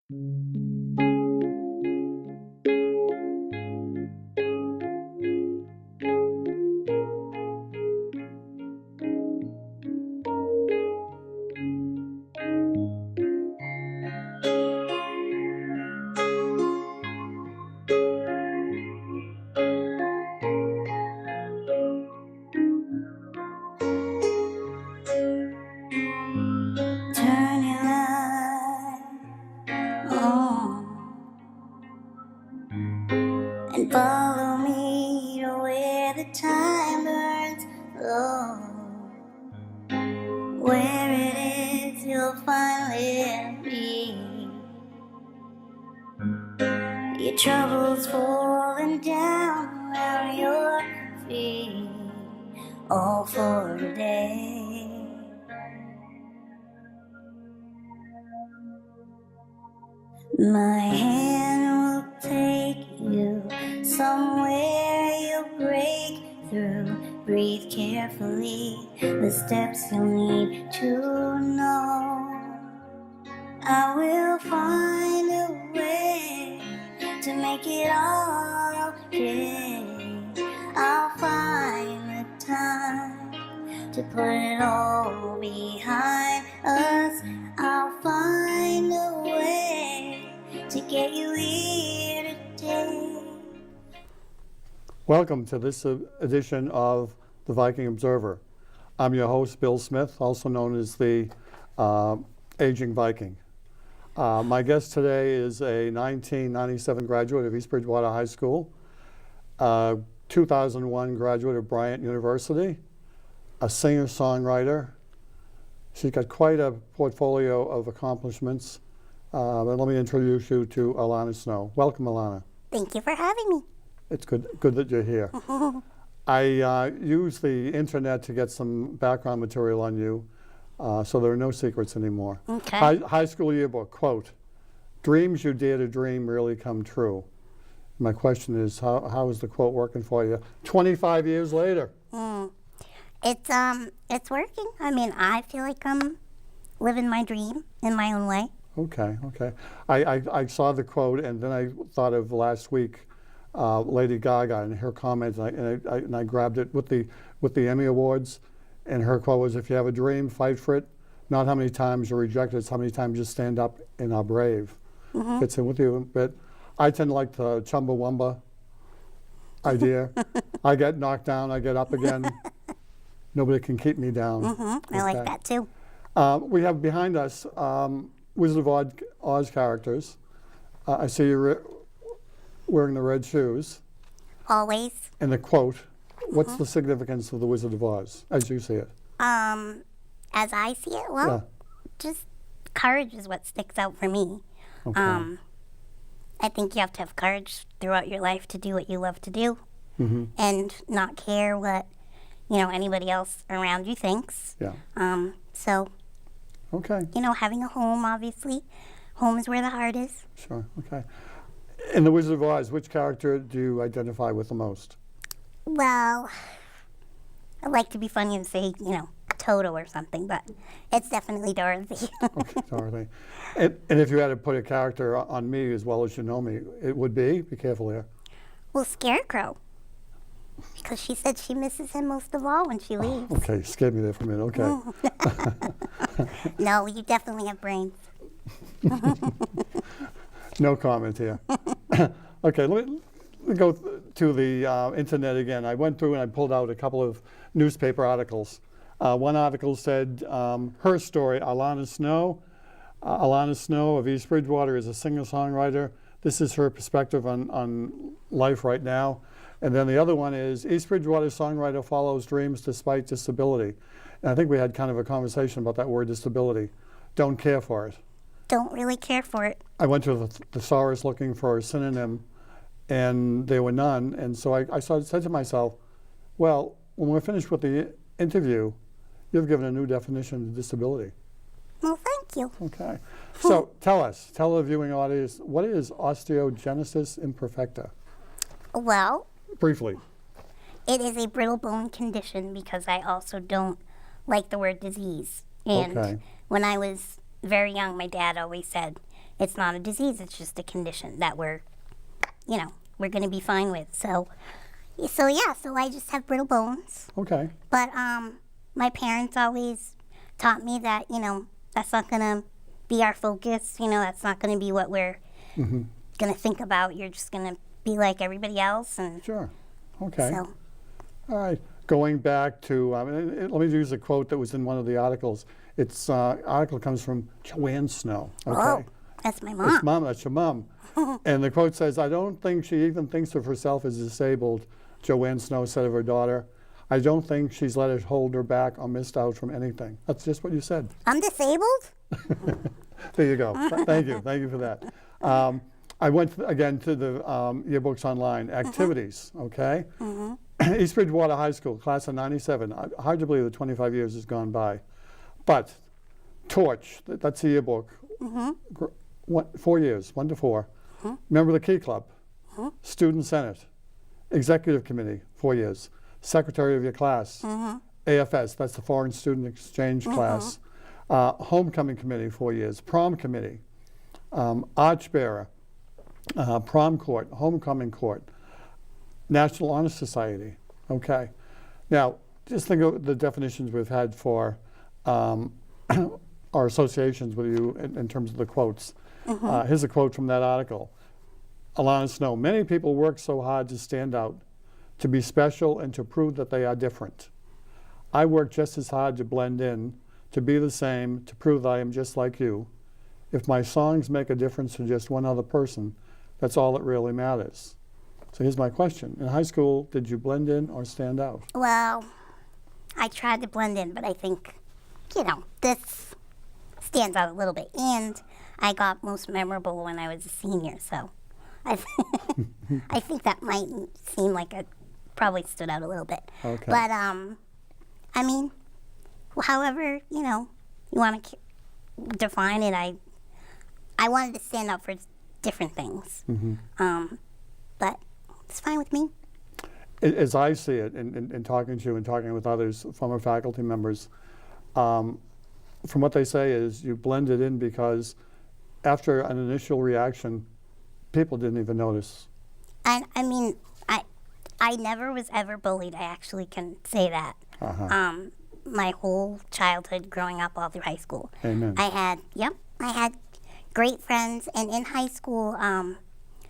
Turn your light on and follow me to where the time burns low. Where it is you'll find me. Your troubles falling down around your feet, all for a day. My hand will take you somewhere you'll break through. Breathe carefully, the steps you'll need to know. I will find a way to make it all okay. I'll find the time to put it all behind us. I'll find a way to get you here today. Welcome to this edition of the Viking Observer. I'm your host, Bill Smith, also known as the Aging Viking. My guest today is a 1997 graduate of East Bridgewater High School, 2001 graduate of Bryant University, a singer-songwriter. She's got quite a portfolio of accomplishments. But let me introduce you to Arlanna Snow. Welcome, Arlanna. Thank you for having me. It's good that you're here. I use the internet to get some background material on you, so there are no secrets anymore. Okay. High school yearbook, quote, "Dreams you dare to dream really come true." My question is, how is the quote working for you 25 years later? It's working. I mean, I feel like I'm living my dream in my own way. Okay. I saw the quote, and then I thought of last week, Lady Gaga and her comments, and I grabbed it with the Emmy Awards, and her quote was, "If you have a dream, fight for it. Not how many times you're rejected, it's how many times you stand up and are brave." Fits in with you, but I tend to like the Chumbawamba idea. I get knocked down, I get up again. Nobody can keep me down. I like that too. We have behind us Wizard of Oz characters. I see you wearing the red shoes. Always. And the quote, what's the significance of the Wizard of Oz, as you see it? As I see it, well, just courage is what sticks out for me. Okay. I think you have to have courage throughout your life to do what you love to do, and not care what anybody else around you thinks. Yeah. So. Okay. Having a home, obviously. Home is where the heart is. Sure. Okay. In the Wizard of Oz, which character do you identify with the most? Well, I like to be funny and say, Toto or something, but it's definitely Dorothy. Okay, Dorothy. And if you had to put a character on me as well as you know me, it would be careful here. Well, Scarecrow. Because she said she misses him most of all when she leaves. Okay, scared me there for a minute. Okay. No, you definitely have brains. No comment here. Okay, let me go to the internet again. I went through and I pulled out a couple of newspaper articles. One article said, her story, Arlanna Snow. Arlanna Snow of East Bridgewater is a singer-songwriter. This is her perspective on life right now. And then the other one is, East Bridgewater songwriter follows dreams despite disability. And I think we had kind of a conversation about that word disability. Don't care for it. Don't really care for it. I went to the thesaurus looking for a synonym, and there were none. And so I said to myself, well, when we're finished with the interview, you've given a new definition of disability. Well, thank you. Okay. So tell the viewing audience, what is osteogenesis imperfecta? Well, briefly. It is a brittle bone condition because I also don't like the word disease. And when I was very young, my dad always said, it's not a disease, it's just a condition that we're going to be fine with. So I just have brittle bones. Okay. But my parents always taught me that, that's not going to be our focus. That's not going to be what we're going to think about. You're just going to be like everybody else. And Sure. Okay. so, All right. Going back to, let me use a quote that was in one of the articles. It's article comes from Joanne Snow. Okay. oh, that's my mom. It's mom. That's your mom. And the quote says, "I don't think she even thinks of herself as disabled." Joanne Snow said of her daughter, "I don't think she's let it hold her back or missed out from anything." That's just what you said. I'm disabled? There you go. Thank you. Thank you for that. I went again to the yearbooks online. Activities, okay? East Bridgewater High School, class of 97. Hard to believe that 25 years has gone by. But Torch, that's the yearbook. 4 years, 1 to 4. Member of the Key Club. Student Senate. Executive Committee, 4 years. Secretary of your class. AFS, that's the Foreign Student Exchange class. Homecoming Committee, 4 years. Prom Committee. Archbearer. Prom Court. Homecoming Court. National Honor Society. Okay. Now, just think of the definitions we've had for our associations with you in terms of the quotes. Here's a quote from that article. Arlanna Snow, "Many people work so hard to stand out, to be special, and to prove that they are different. I work just as hard to blend in, to be the same, to prove that I am just like you. If my songs make a difference to just one other person, that's all that really matters." So here's my question. In high school, did you blend in or stand out? Well, I tried to blend in, but I think, this stands out a little bit. And I got most memorable when I was a senior, so I think that might seem like I probably stood out a little bit. Okay. But, however, you want to define it, I wanted to stand out for different things. But it's fine with me. As I see it, in talking to you and talking with others, former faculty members, from what they say is you blended in because after an initial reaction, people didn't even notice. And I never was ever bullied. I actually can say that. My whole childhood, growing up all through high school. Amen. I had great friends, and in high school,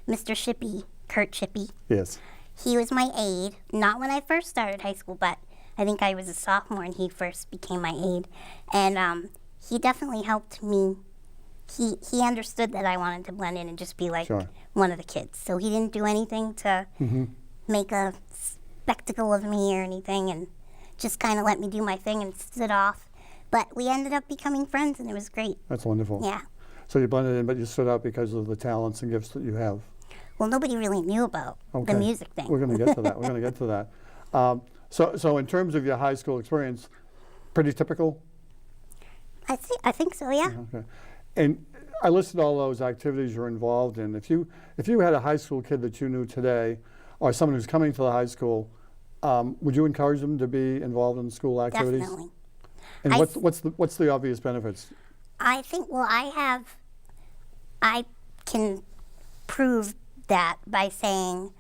Mr. Shippey, Kurt Shippey, Yes. he was my aide. Not when I first started high school, but I think I was a sophomore and he first became my aide. And he definitely helped me. He understood that I wanted to blend in and just be like one of the kids. So he didn't do anything to make a spectacle of me or anything, and just kind of let me do my thing and stood off. But we ended up becoming friends, and it was great. That's wonderful. Yeah. So you blended in, but you stood out because of the talents and gifts that you have. Well, nobody really knew about the music thing. We're going to get to that. We're going to get to that. So in terms of your high school experience, pretty typical? I think so, yeah. Okay. And I listed all those activities you're involved in. If you had a high school kid that you knew today, or someone who's coming to the high school, would you encourage them to be involved in school activities? Definitely. And what's the obvious benefits? I think, I can prove that by saying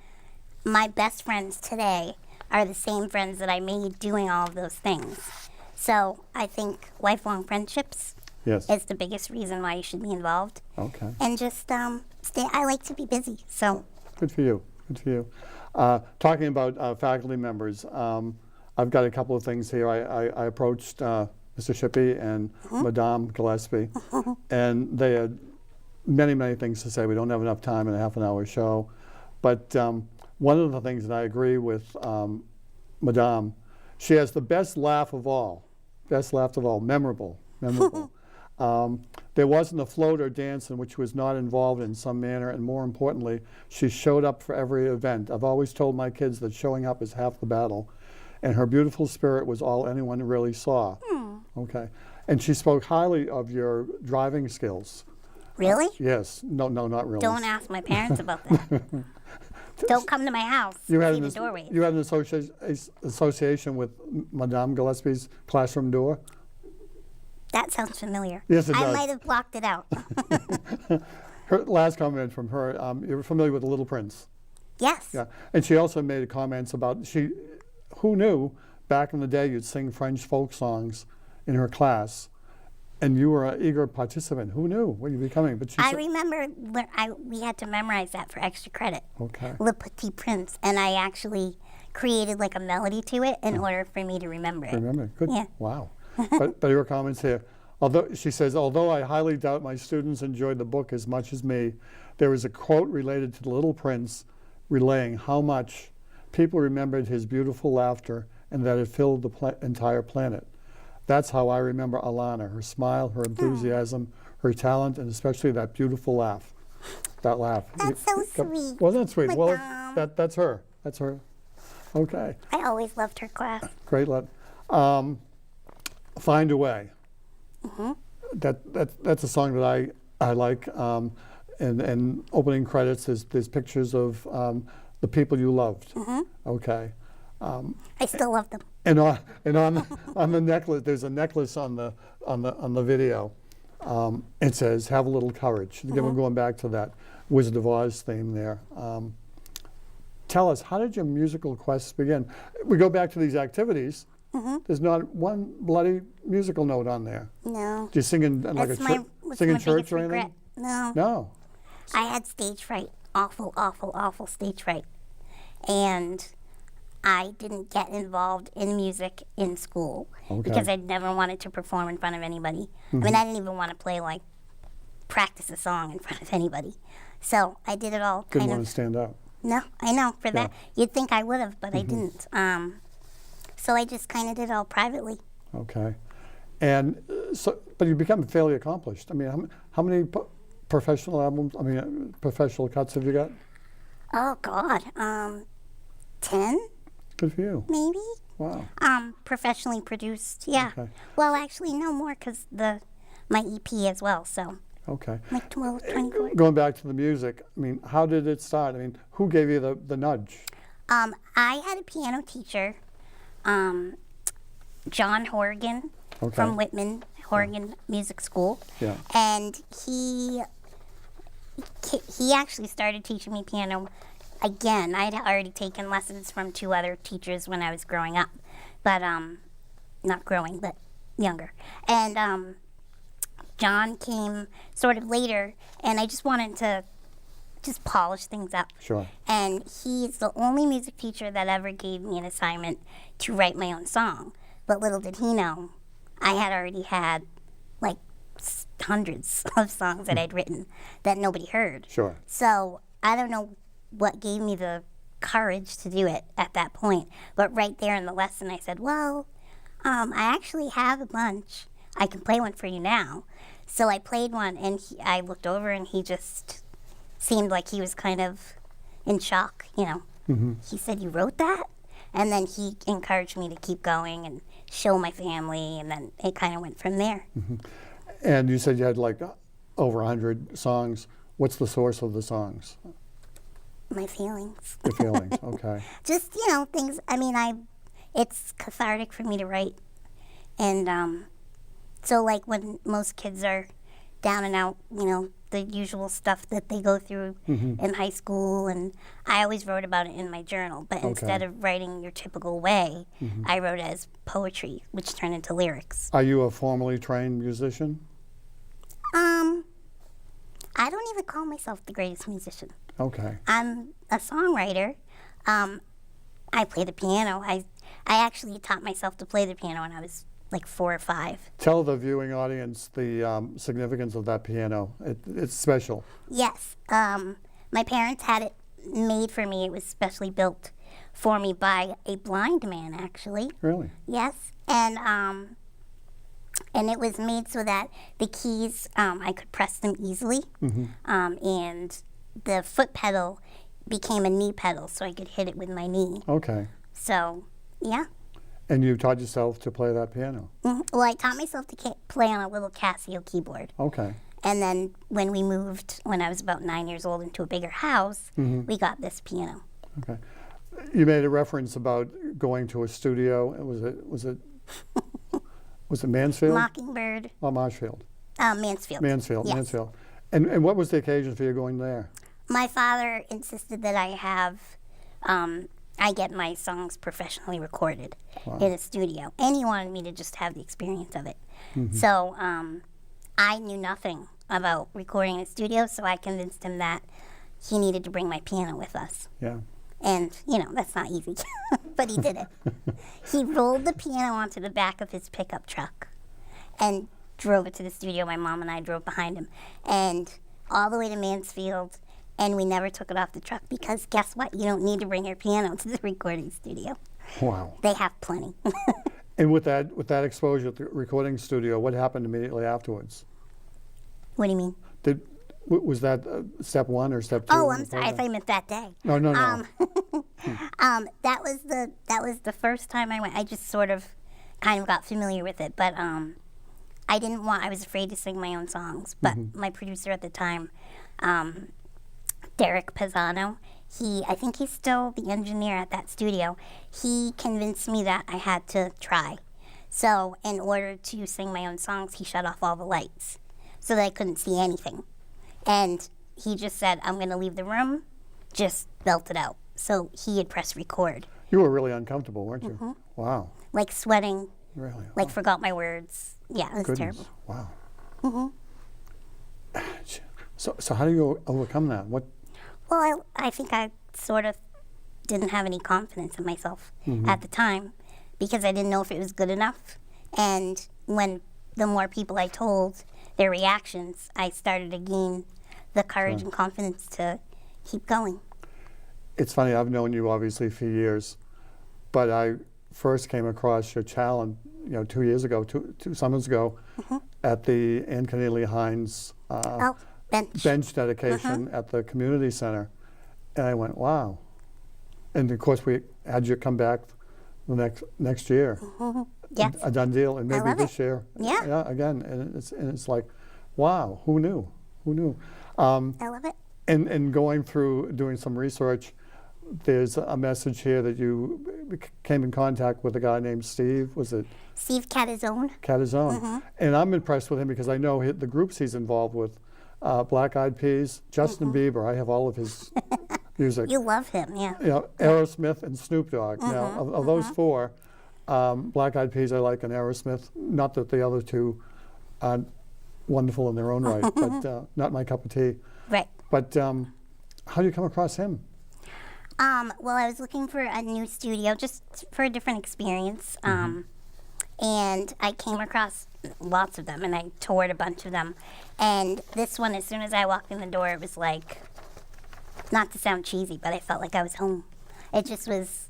my best friends today are the same friends that I made doing all of those things. So I think lifelong friendships is the biggest reason why you should be involved. Okay. And just I like to be busy, so. Good for you. Good for you. Talking about faculty members, I've got a couple of things here. I approached Mr. Shippey and Madame Gillespie, and they had many, many things to say. We don't have enough time in a half-an-hour show. But one of the things that I agree with Madame, she has the best laugh of all, memorable. There wasn't a float or dance in which she was not involved in some manner, and more importantly, she showed up for every event. I've always told my kids that showing up is half the battle, and her beautiful spirit was all anyone really saw. Okay. And she spoke highly of your driving skills. Really? Yes. No, not really. Don't ask my parents about that. Don't come to my house. You had the doorway. You had an association with Madame Gillespie's classroom door? That sounds familiar. Yes, it I does. might have blocked it out. Her last comment from her, you're familiar with The Little Prince? Yes. Yeah, and she also made comments about, who knew back in the day you'd sing French folk songs in her class, and you were an eager participant. Who knew what you'd be becoming? But I remember we had to memorize that for extra credit. Okay. Le Petit Prince, and I actually created like a melody to it in order for me to remember it. Remember, good. Yeah. Wow. but her comments here, she says, although I highly doubt my students enjoyed the book as much as me, there is a quote related to The Little Prince relaying how much people remembered his beautiful laughter and that it filled the entire planet. That's how I remember Arlanna, her smile, her enthusiasm, her talent, and especially that beautiful laugh. That laugh. That's so sweet. Wasn't that sweet? Madame. Well, that's her. That's her. Okay. I always loved her class. Great. Find a Way. Mm-hmm. That's a song that I like. And opening credits, there's pictures of the people you loved. Mm-hmm. Okay. I still love them. And on the necklace, there's a necklace on the video. It says, "Have a little courage." Again, we're going back to that Wizard of Oz theme there. Tell us, how did your musical quest begin? We go back to these activities. Mm-hmm. There's not one bloody musical note on there. No. Do you sing in like That's sing in my church biggest or anything? regret. No. No. I had stage fright. Awful, awful, awful stage fright. And I didn't get involved in music in school because I never wanted to perform in front of anybody. I mean, I didn't even want to practice a song in front of anybody. So I did it all Didn't want to stand up. No, I know. For that, you'd think I would have, but I didn't. So I just kind of did it all privately. Okay. And but you become fairly accomplished. I mean, how many professional albums, professional cuts have you got? Oh, God. 10, Good for you. maybe? Wow. Professionally produced, yeah. Okay. Well, actually, no more because my EP as well, so Okay. like 12, 24. Going back to the music, how did it start? Who gave you the nudge? I had a piano teacher, John Horgan from Whitman, Horgan Music School. Yeah. And he actually started teaching me piano again. I'd already taken lessons from 2 other teachers when I was growing up, but not growing, but younger. And John came sort of later, and I just wanted to just polish things up. Sure. And he's the only music teacher that ever gave me an assignment to write my own song. But little did he know, I had already had like hundreds of songs that I'd written that nobody heard. Sure. So I don't know what gave me the courage to do it at that point. But right there in the lesson, I said, well, I actually have a bunch. I can play one for you now. So I played one, and I looked over, and he just seemed like he was kind of in shock, He said, "You wrote that?" And then he encouraged me to keep going and show my family, and then it kind of went from there. And you said you had like over 100 songs. What's the source of the songs? My feelings. Your feelings, okay. Just, things, it's cathartic for me to write. And so like when most kids are down and out, the usual stuff that they go through in high school, and I always wrote about it in my journal, but instead of writing your typical way, I wrote it as poetry, which turned into lyrics. Are you a formally trained musician? I don't even call myself the greatest musician. Okay. I'm a songwriter. I play the piano. I actually taught myself to play the piano when I was like 4 or 5. Tell the viewing audience the significance of that piano. It's special. Yes. My parents had it made for me. It was specially built for me by a blind man, actually. Really? Yes. And it was made so that the keys, I could press them easily. And the foot pedal became a knee pedal, so I could hit it with my knee. Okay. So, yeah. And you taught yourself to play that piano? Well, I taught myself to play on a little Casio keyboard. Okay. And then when we moved, when I was about 9 years old, into a bigger house, we got this piano. Okay. You made a reference about going to a studio. Was it Was it Mansfield? Mockingbird. Or Marshfield? Mansfield. Mansfield, Yes. Mansfield. And what was the occasion for you going there? My father insisted that I get my songs professionally recorded in a studio, and he wanted me to just have the experience of it. So I knew nothing about recording in a studio, so I convinced him that he needed to bring my piano with us. Yeah. And, that's not easy, but he did it. He rolled the piano onto the back of his pickup truck and drove it to the studio. My mom and I drove behind him, and all the way to Mansfield, and we never took it off the truck because guess what? You don't need to bring your piano to the recording studio. Wow. They have plenty. And with that exposure at the recording studio, what happened immediately afterwards? What do you mean? Was that step one or step two? Oh, I'm sorry. I thought you meant that day. No. That was the first time I went. I just sort of kind of got familiar with it, but I was afraid to sing my own songs. But my producer at the time, Derek Pisano, I think he's still the engineer at that studio. He convinced me that I had to try. So in order to sing my own songs, he shut off all the lights so that I couldn't see anything. And he just said, I'm going to leave the room, just belt it out. So he had pressed record. You were really uncomfortable, weren't you? Wow. Like sweating, Really? like forgot my words. Yeah, it was Goodness. terrible. Wow. So how do you overcome that? What? Well, I think I sort of didn't have any confidence in myself at the time because I didn't know if it was good enough. And when the more people I told their reactions, I started to gain the courage and confidence to keep going. It's funny, I've known you obviously for years, but I first came across your challenge, 2 years ago, two summers ago, at the Ann Cornelia Hines bench dedication at the community center. And I went, wow. And of course we had you come back the next year. Yes. A done deal, and maybe this year. Yeah. Again, and it's like, wow, who knew? I love it. And going through doing some research, there's a message here that you came in contact with a guy named Steve. Was it Steve Catazone? Catazone? And I'm impressed with him because I know the groups he's involved with, Black Eyed Peas, Justin Bieber. I have all of his music. You love him, yeah. Aerosmith and Snoop Dogg. Now, of those four, Black Eyed Peas I like, and Aerosmith. Not that the other two aren't wonderful in their own right, but not my cup of tea. Right. But how do you come across him? Well, I was looking for a new studio just for a different experience. And I came across lots of them, and I toured a bunch of them. And this one, as soon as I walked in the door, it was like, not to sound cheesy, but I felt like I was home. It just was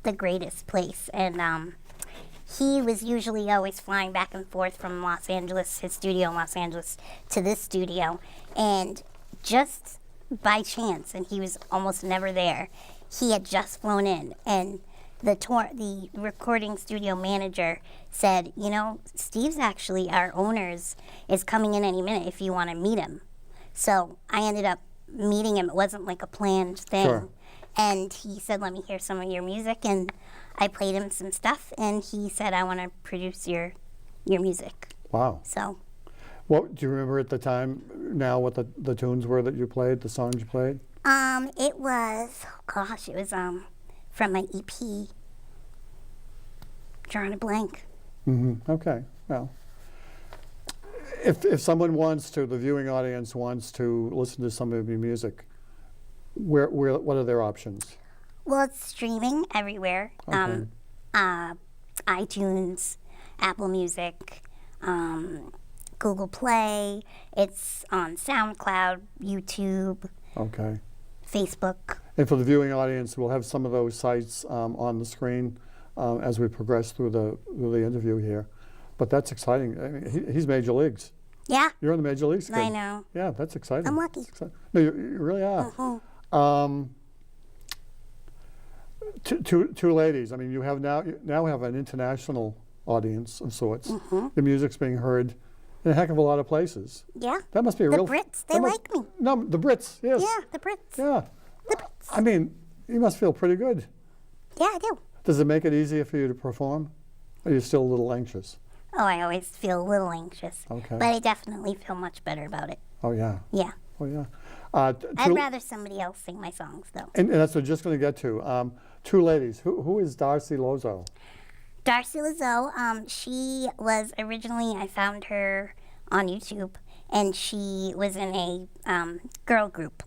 the greatest place. And he was usually always flying back and forth from Los Angeles, his studio in Los Angeles, to this studio. And just by chance, and he was almost never there, he had just flown in. And the recording studio manager said, Steve's actually, our owner's, is coming in any minute if you want to meet him. So I ended up meeting him. It wasn't like a planned thing. Sure. And he said, let me hear some of your music. And I played him some stuff, and he said, I want to produce your music. Wow. So. What do you remember at the time now what the tunes were that you played, the songs you played? It was, it was from my EP, drawing a blank. Okay, well. If someone wants to, the viewing audience wants to listen to some of your music, what are their options? Well, it's streaming everywhere. Okay. iTunes, Apple Music, Google Play. It's on SoundCloud, YouTube, Okay. Facebook. And for the viewing audience, we'll have some of those sites on the screen as we progress through the interview here. But that's exciting. I mean, he's major leagues. Yeah. You're in the major leagues. I know. Yeah, that's exciting. I'm lucky. No, you really are. Two ladies. I mean, you now have an international audience of sorts. The music's being heard in a heck of a lot of places. Yeah. That must be a the real. Brits, they like me. No, the Brits. Yes. Yeah, the Brits. Yeah. The Brits. I mean, you must feel pretty good. Yeah, I do. Does it make it easier for you to perform? Or are you still a little anxious? Oh, I always feel a little anxious. Okay. But I definitely feel much better about it. Oh, yeah. Yeah. Oh, yeah. I'd rather somebody else sing my songs, though. And that's what I'm just going to get to. Two ladies. Who is Darcy Lozo? Darcy Lazo, she was originally, I found her on YouTube, and she was in a girl group,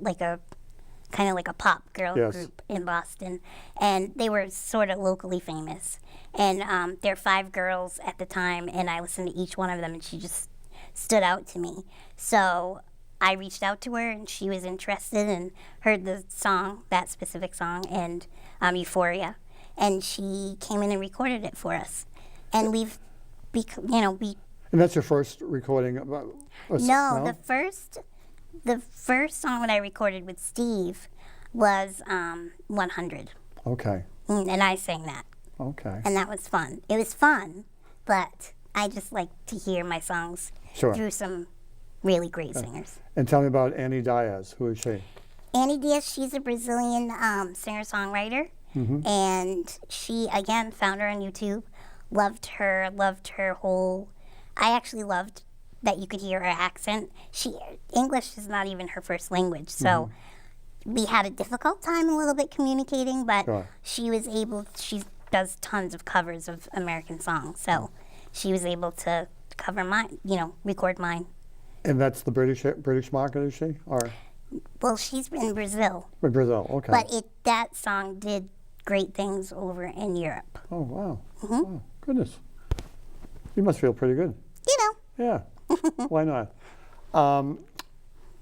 kind of like a pop girl Yes. group in Boston, and they were sort of locally famous. And there were 5 girls at the time, and I listened to each one of them, and she just stood out to me. So I reached out to her, and she was interested and heard the song, that specific song, and Euphoria. And she came in and recorded it for us. And we And that's your first recording? No, the first song that I recorded with Steve was 100. Okay. And I sang that. Okay. And that was fun. It was fun, but I just like to hear my songs Sure. through some really great singers. And tell me about Annie Diaz. Who is she? Annie Diaz, she's a Brazilian singer-songwriter. And she, again, found her on YouTube. Loved her whole... I actually loved that you could hear her accent. English is not even her first language, so we had a difficult time a little bit communicating, but Sure. she does tons of covers of American songs, so she was able to cover mine, record mine. And that's the British market, is she? Or Well, she's in Brazil, Brazil? Okay. but that song did great things over in Europe. Oh, wow. Oh, goodness. You must feel pretty good. Yeah. Why not?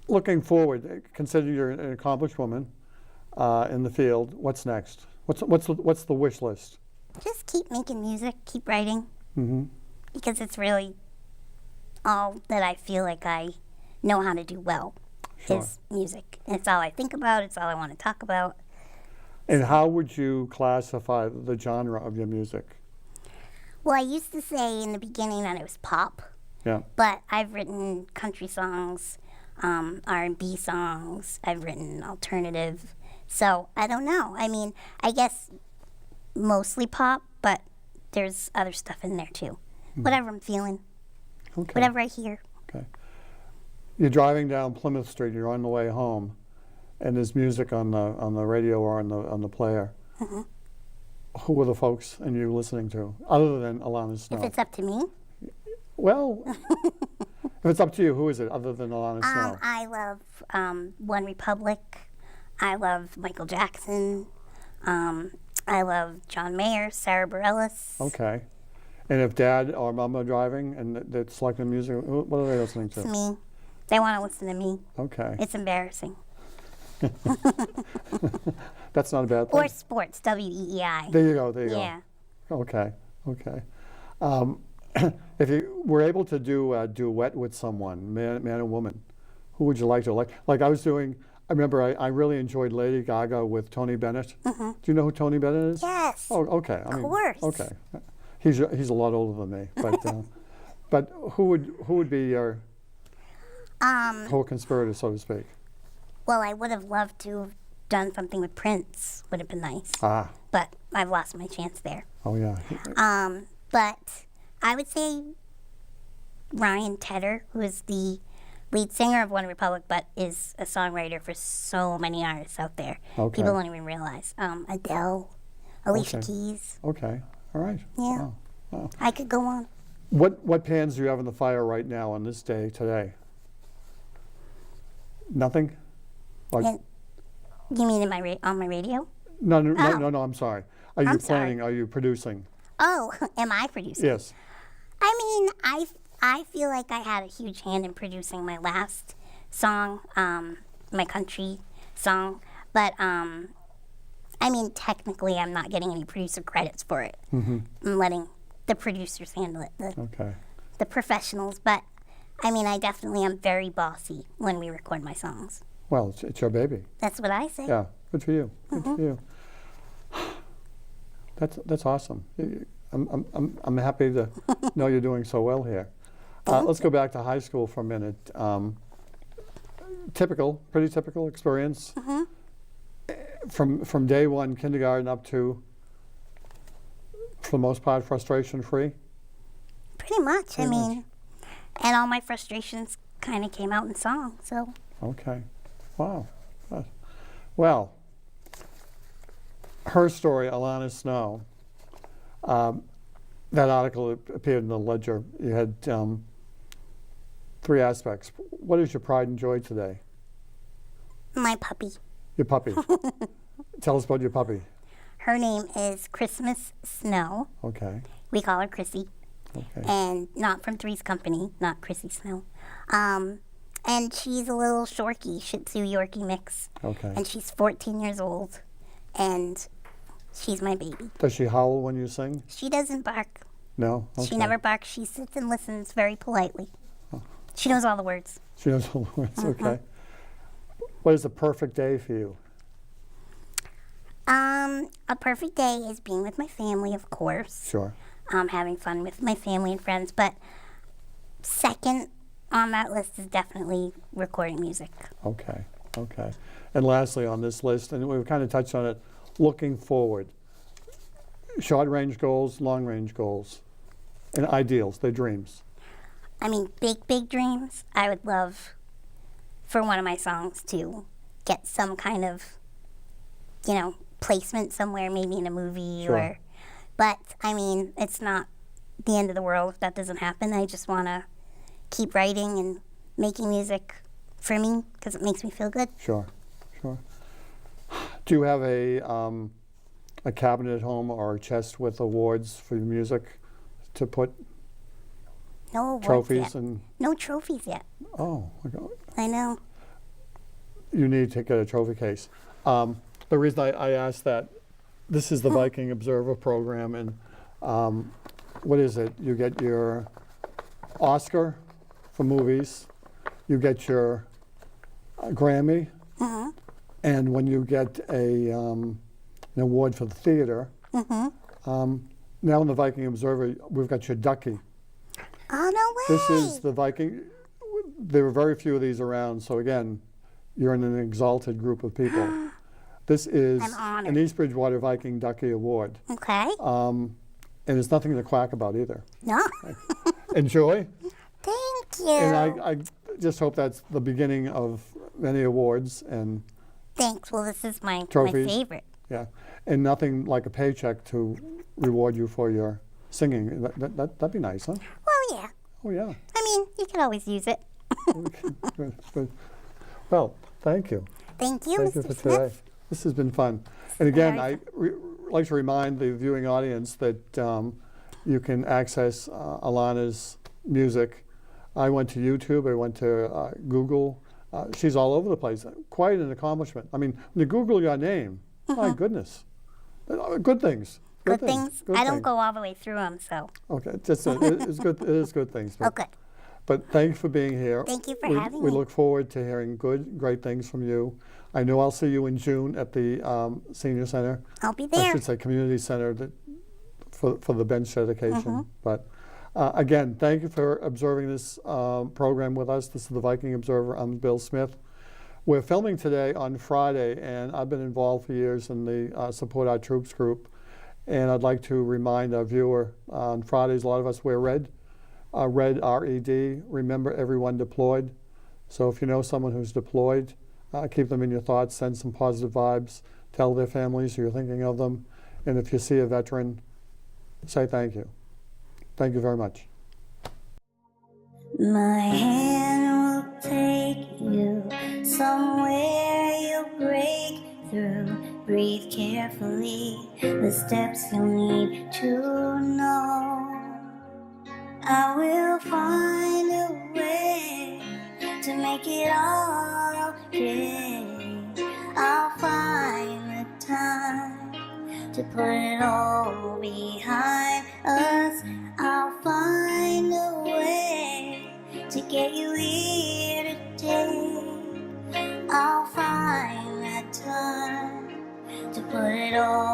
Looking forward, consider you're an accomplished woman in the field. What's next? What's the wish list? Just keep making music, keep writing, because it's really all that I feel like I know how to do well is music. And it's all I think about. It's all I want to talk about. And how would you classify the genre of your music? Well, I used to say in the beginning that it was pop, Yeah. but I've written country songs, R&B songs. I've written alternative. So I don't know. I mean, I guess mostly pop, but there's other stuff in there too. Whatever I'm feeling, Okay. whatever I hear. Okay. You're driving down Plymouth Street. You're on the way home, and there's music on the radio or on the player. Who are the folks and you listening to, other than Arlanna Snow? If it's up to me, Well, if it's up to you, who is it other than Arlanna Snow? I love One Republic. I love Michael Jackson. I love John Mayer, Sarah Bareilles. Okay. And if Dad or Mom are driving and they're selecting music, what are they listening to? It's me. They want to listen to me. Okay. It's embarrassing. That's not a bad thing. Or sports, WEEI. There you go. There you Yeah. go. Okay. Okay. If you were able to do a duet with someone, man and woman, who would you like to like? I was doing. I remember I really enjoyed Lady Gaga with Tony Bennett. Do you know who Tony Bennett is? Yes. Oh, okay. Of course. Okay. He's a lot older than me, but who would be your co-conspirator, so to speak? Well, I would have loved to have done something with Prince. Would have been nice. Ah. But I've lost my chance there. Oh yeah. But I would say Ryan Tedder, who is the lead singer of One Republic, but is a songwriter for so many artists out there. Okay. People don't even realize. Adele, Alicia Okay. Keys. Okay. All right. Yeah. Wow. I could go on. What pans do you have in the fire right now on this day today? Nothing? Or- And, you mean on my radio? no, Oh. I'm sorry. Are you I'm sorry. planning? Are you producing? Oh, am I producing? Yes. I mean, I feel like I had a huge hand in producing my last song, my country song. But, I mean, technically, I'm not getting any producer credits for it. I'm letting the producers handle it, Okay. the professionals. But, I mean, I definitely am very bossy when we record my songs. Well, it's your baby. That's what I say. Yeah. Good for you. Good for you. That's awesome. I'm happy to know you're doing so well here. Let's go back to high school for a minute. Pretty typical experience. From day one, kindergarten up to, for the most part, frustration free. Pretty much. Pretty I mean, much. and all my frustrations kind of came out in song. So Okay. Wow. Well, her story, Arlanna Snow, that article appeared in the Ledger. You had 3 aspects. What is your pride and joy today? my puppy, Your puppy. Tell us about your puppy. her name is Christmas Snow. Okay. We call her Chrissy. Okay. And not from Three's Company, not Chrissy Snow. And she's a little Shorkie, Shih Tzu Yorkie mix. Okay. And she's 14 years old, and she's my baby. Does she howl when you sing? She doesn't bark. No? Okay. She never barks. She sits and listens very politely. She knows all the words. She knows all the words. Okay. What is the perfect day for you? A perfect day is being with my family, of course. Sure. Having fun with my family and friends. But second on that list is definitely recording music. Okay. Okay. And lastly on this list, and we've kind of touched on it, looking forward. Short-range goals, long-range goals, and ideals, they're dreams. I mean, big dreams. I would love for one of my songs to get some kind of, placement somewhere, maybe in a movie Sure. But I mean, it's not the end of the world if that doesn't happen. I just want to keep writing and making music for me because it makes me feel good. Sure. Sure. Do you have a cabinet at home or a chest with awards for your music to put No awards trophies yet. and? No trophies yet. Oh, my God. I know. You need to get a trophy case. The reason I asked that, this is the Viking Observer program, and what is it? You get your Oscar for movies, you get your Grammy, and when you get an award for the theater, now in the Viking Observer, we've got your Ducky. Oh, no way. This is the Viking. There are very few of these around, so again, you're in an exalted group of people. This is I'm honored. an East Bridgewater Viking Ducky Award. Okay. And there's nothing to quack about either. No. Enjoy. Thank you. And I just hope that's the beginning of many awards and Thanks. Well, this is my Trophies. favorite. yeah, and nothing like a paycheck to reward you for your singing. That'd be nice, huh? Well, yeah. Oh yeah. I mean, you could always use it. Good, good. Well, thank you. Thank you, Thank you Mr. for Smith. today. This has been fun. And again, very I like to remind the viewing audience that you can access Arlanna's music. I went to YouTube, I went to Google. She's all over the place. Quite an accomplishment. I mean, when you Google your name, my goodness. Good things. Good things. Good I don't things. go all the way through them, so. Okay, it's good. It is good things. Oh, good. But thank you for being here. Thank you for we, having we me. look forward to hearing great things from you. I know I'll see you in June at the Senior Center. I'll be I there. should say Community Center for the bench dedication. Mm-hmm. But again, thank you for observing this program with us. This is the Viking Observer. I'm Bill Smith. We're filming today on Friday, and I've been involved for years in the Support Our Troops group. And I'd like to remind our viewer, on Fridays, a lot of us wear red. Red, R-E-D, remember everyone deployed. So if you know someone who's deployed, keep them in your thoughts, send some positive vibes, tell their families you're thinking of them. And if you see a veteran, say thank you. Thank you very much. My hand will take you somewhere you'll break through. Breathe carefully, the steps you'll need to know. I will find a way to make it all okay. I'll find the time to put it all behind us. I'll find a way to get you here today. I'll find that time to put it all